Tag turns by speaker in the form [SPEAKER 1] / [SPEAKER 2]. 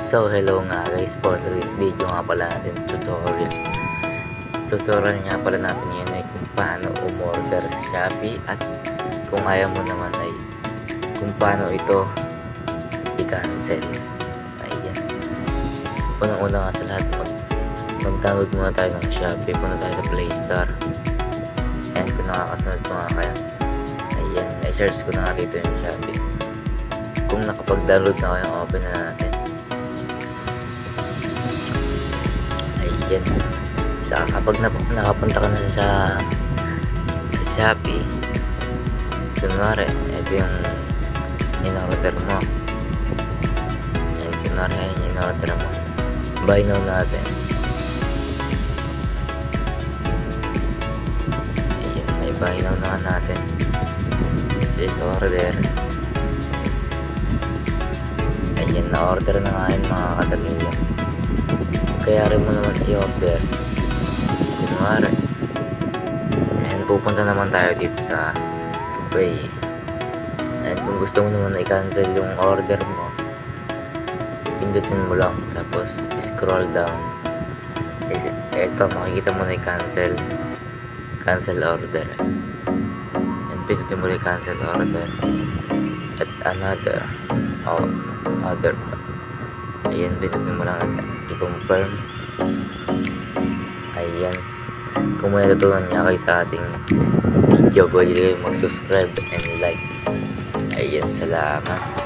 [SPEAKER 1] So hello nga guys, for today's video nga pala natin tutorial nga pala natin yun ay kung paano umorder sa Shopee, at kung ayaw mo naman ay kung paano ito i-cancel. Ayan, unang-una nga sa lahat, mag-download muna tayo ng Shopee. Punta tayo sa Play Store. Ayan, kung nakakasunod mo nga kaya, ayan, i-search ko na nga rito yung Shopee. Kung nakapag-download na kayo, open na natin. Ayan, so kapag nakapunta ka na sa Shopee, kunwari ito yung in-order mo. Ayan, kunwari yung in-order mo, buy now natin. Ayan, ay buy now na natin. This order. Ayan, na-order na nga yun mga kadamilya. Kaya rin mo naman i-order. Kunwari, ayan, pupunta naman tayo dito sa Pay. Ayan, kung gusto mo naman i-cancel yung order mo, pindutin mo lang, tapos scroll down. Eto, makikita mo na i-cancel order. Ayan, pindutin mo na i-cancel order at other. Ayan, pindutin mo lang at i-confirm. Ayan, kung may natutunan niya kayo sa ating video, pwede kayo mag-subscribe and like. Ayan, salamat.